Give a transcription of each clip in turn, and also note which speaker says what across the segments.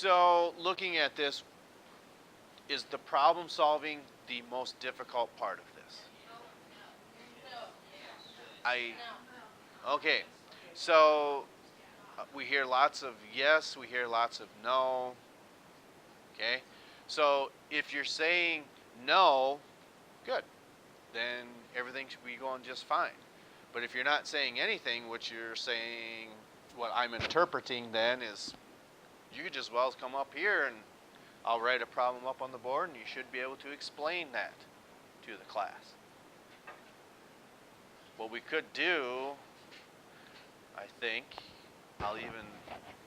Speaker 1: So looking at this, is the problem solving the most difficult part of this? Okay. So we hear lots of yes, we hear lots of no. Okay. So if you're saying no, good. Then everything should be going just fine. But if you're not saying anything, what you're saying, what I'm interpreting then is you could just well come up here and I'll write a problem up on the board and you should be able to explain that to the class. What we could do, I think, I'll even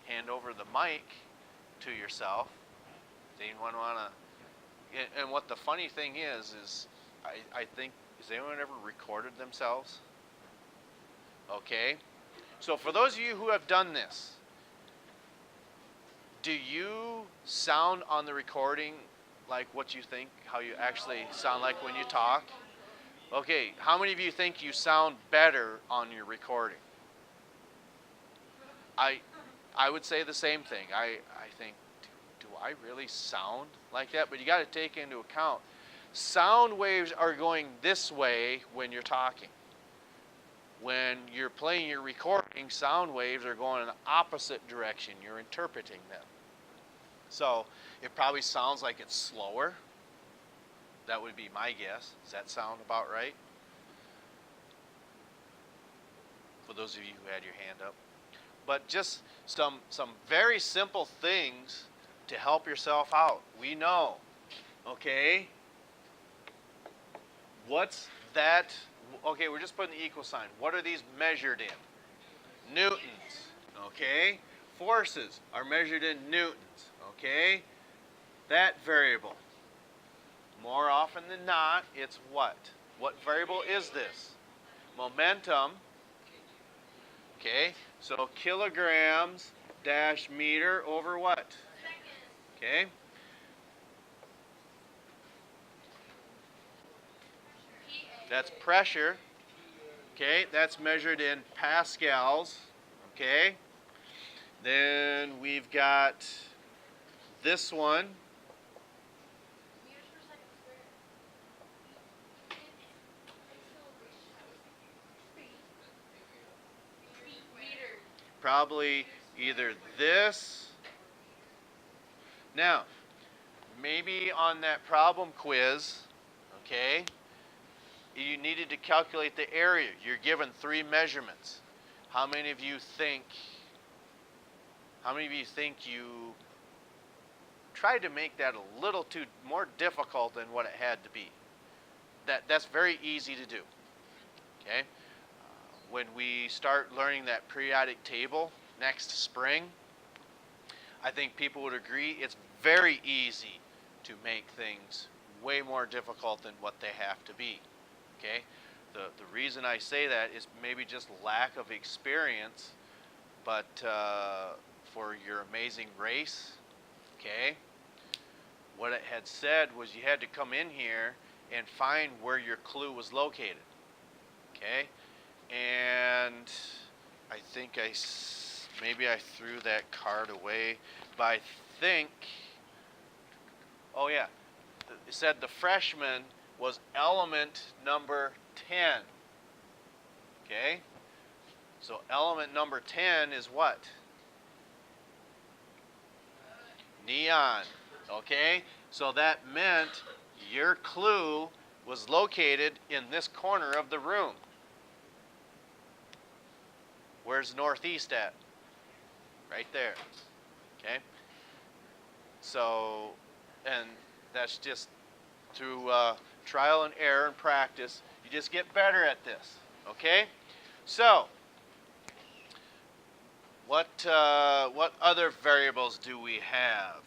Speaker 1: hand over the mic to yourself. Does anyone want to? And what the funny thing is I think, has anyone ever recorded themselves? Okay. So for those of you who have done this, do you sound on the recording like what you think, how you actually sound like when you talk? Okay, how many of you think you sound better on your recording? I would say the same thing. I think, do I really sound like that? But you got to take into account, sound waves are going this way when you're talking. When you're playing your recording, sound waves are going in the opposite direction. You're interpreting them. So it probably sounds like it's slower. That would be my guess. Does that sound about right? For those of you who had your hand up. But just some very simple things to help yourself out. We know, okay, what's that? Okay, we're just putting the equal sign. What are these measured in? Newtons, okay? Forces are measured in newtons, okay? That variable. More often than not, it's what? What variable is this? Momentum. Okay, so kilograms dash meter over what? Okay. That's pressure. Okay, that's measured in pascals. Okay. Then we've got this one. Probably either this. Now, maybe on that problem quiz, okay, you needed to calculate the area. You're given 3 measurements. How many of you think you tried to make that a little too more difficult than what it had to be? That's very easy to do. Okay? When we start learning that periodic table next spring, I think people would agree it's very easy to make things way more difficult than what they have to be. Okay? The reason I say that is maybe just lack of experience, but for your amazing race, okay, what it had said was you had to come in here and find where your clue was located. Okay? And I think maybe I threw that card away, but I think, oh yeah, it said the freshman was element number 10. Okay? So element number 10 is what? Neon. Okay? So that meant your clue was located in this corner of the room. Where's northeast at? Right there. Okay? So, and that's just through trial and error and practice. You just get better at this. Okay? So, what other variables do we have?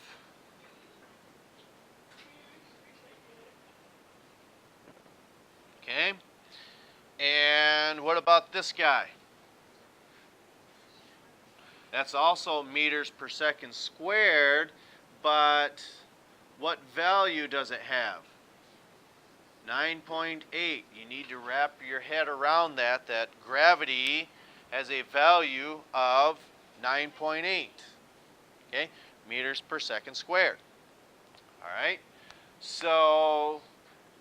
Speaker 1: Okay? And what about this guy? That's also meters per second squared, but what value does it have? 9.8. You need to wrap your head around that gravity has a value of 9.8. Okay? meters per second squared. All right? So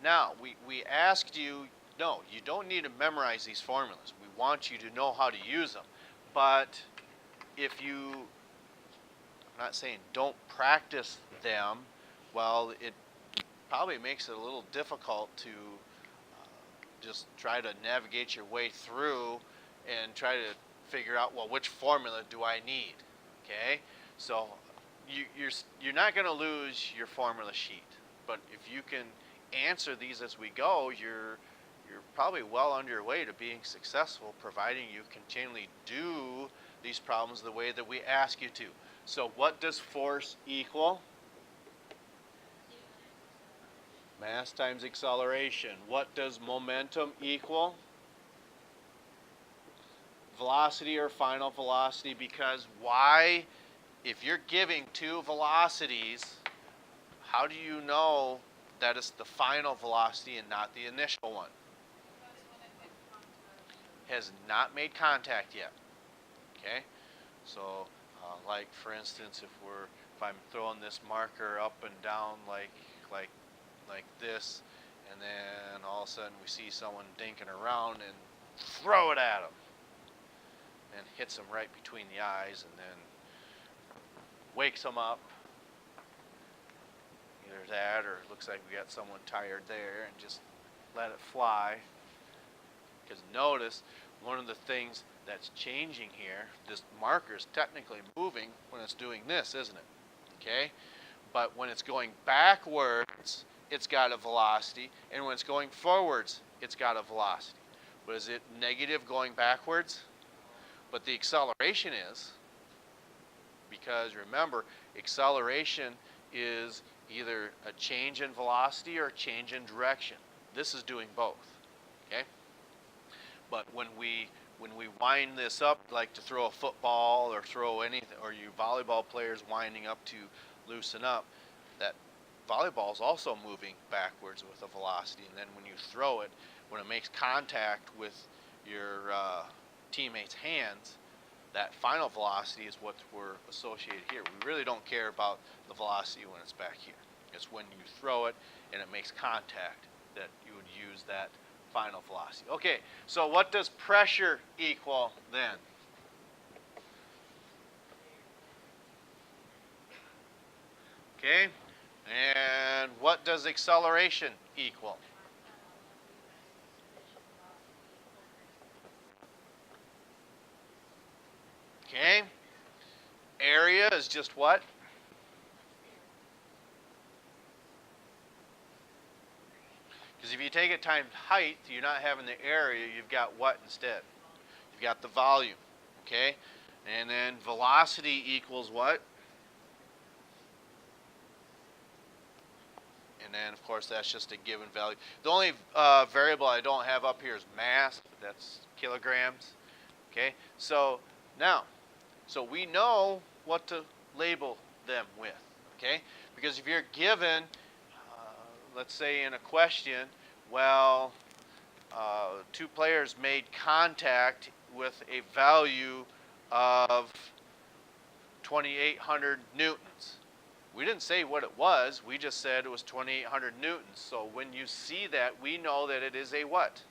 Speaker 1: now we asked you, no, you don't need to memorize these formulas. We want you to know how to use them. But if you, I'm not saying don't practice them, well, it probably makes it a little difficult to just try to navigate your way through and try to figure out, well, which formula do I need? Okay, so you're not going to lose your formula sheet, but if you can answer these as we go, you're probably well on your way to being successful, providing you continually do these problems the way that we ask you to. So what does force equal? Mass times acceleration. What does momentum equal? Velocity or final velocity, because why? If you're giving two velocities, how do you know that it's the final velocity and not the initial one? Has not made contact yet. Okay, so like for instance, if I'm throwing this marker up and down like this, and then all of a sudden we see someone dinking around and throw it at them, and hits them right between the eyes, and then wakes them up. Either that, or it looks like we got someone tired there, and just let it fly. Because notice, one of the things that's changing here, this marker is technically moving when it's doing this, isn't it? Okay? But when it's going backwards, it's got a velocity, and when it's going forwards, it's got a velocity. But is it negative going backwards? But the acceleration is, because remember, acceleration is either a change in velocity or a change in direction. This is doing both. Okay? But when we wind this up, like to throw a football or throw anything, or you volleyball players winding up to loosen up, that volleyball is also moving backwards with a velocity, and then when you throw it, when it makes contact with your teammate's hands, that final velocity is what we're associated here. We really don't care about the velocity when it's back here. It's when you throw it and it makes contact that you would use that final velocity. Okay, so what does pressure equal then? Okay, and what does acceleration equal? Okay, area is just what? Because if you take it times height, you're not having the area, you've got what instead? You've got the volume, okay? And then velocity equals what? And then, of course, that's just a given value. The only variable I don't have up here is mass. That's kilograms, okay? So now, so we know what to label them with, okay? Because if you're given, let's say in a question, well, two players made contact with a value of 2,800 newtons. We didn't say what it was, we just said it was 2,800 newtons. So when you see that, we know that it is a what?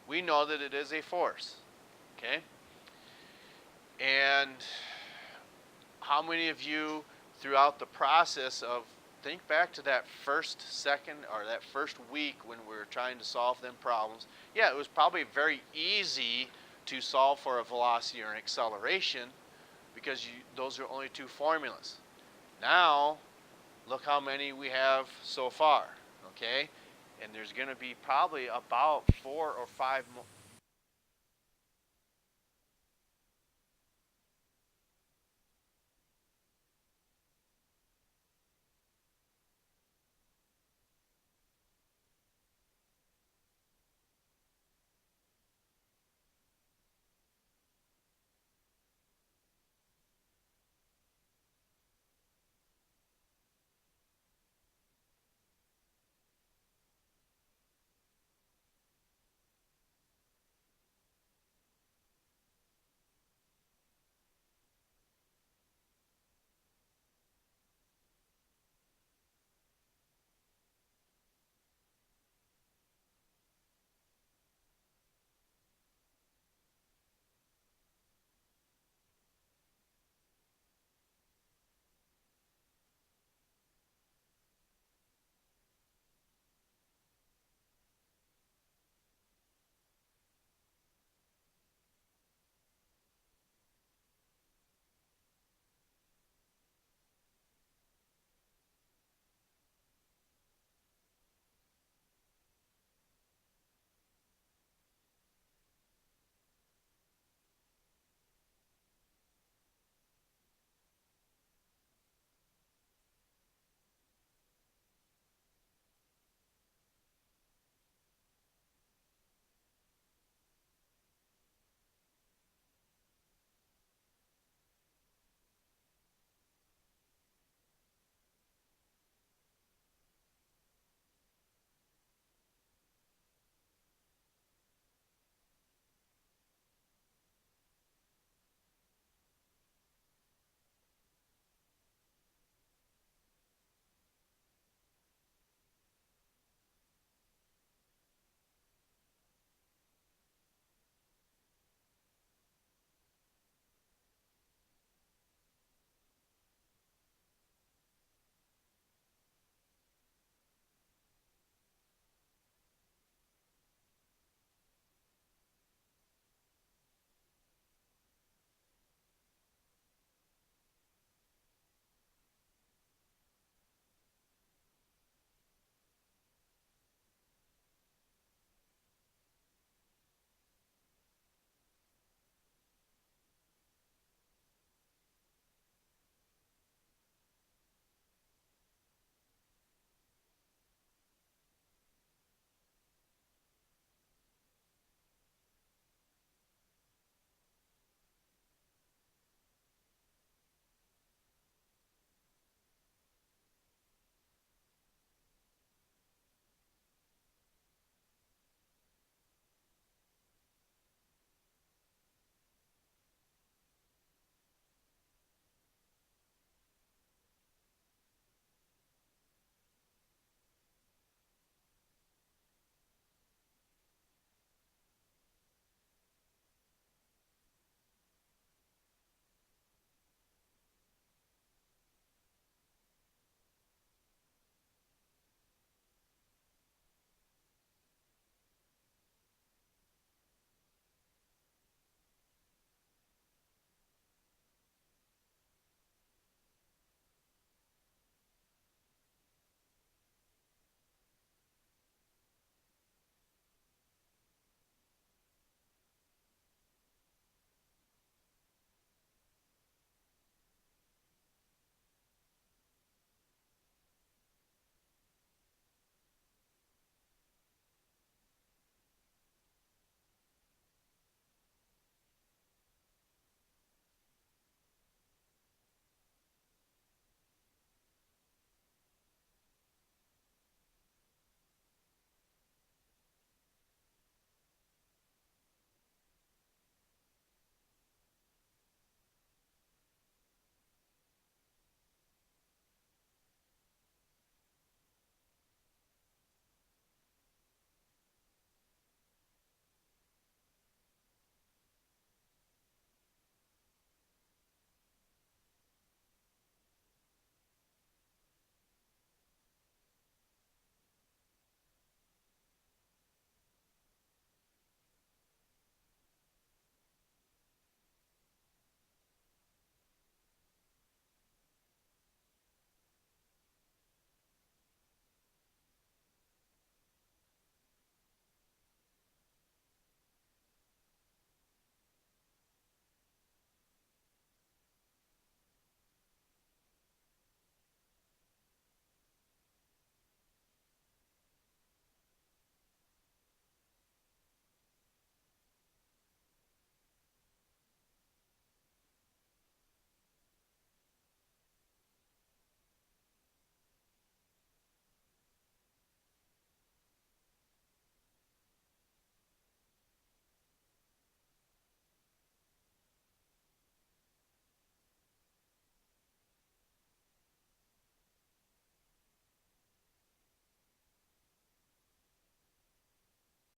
Speaker 1: We know that it is a force, okay? And how many of you throughout the process of, think back to that first second or that first week when we were trying to solve them problems. Yeah, it was probably very easy to solve for a velocity or an acceleration because those are only two formulas. Now, look how many we have so far, okay? And there's going to be probably about 4 or 5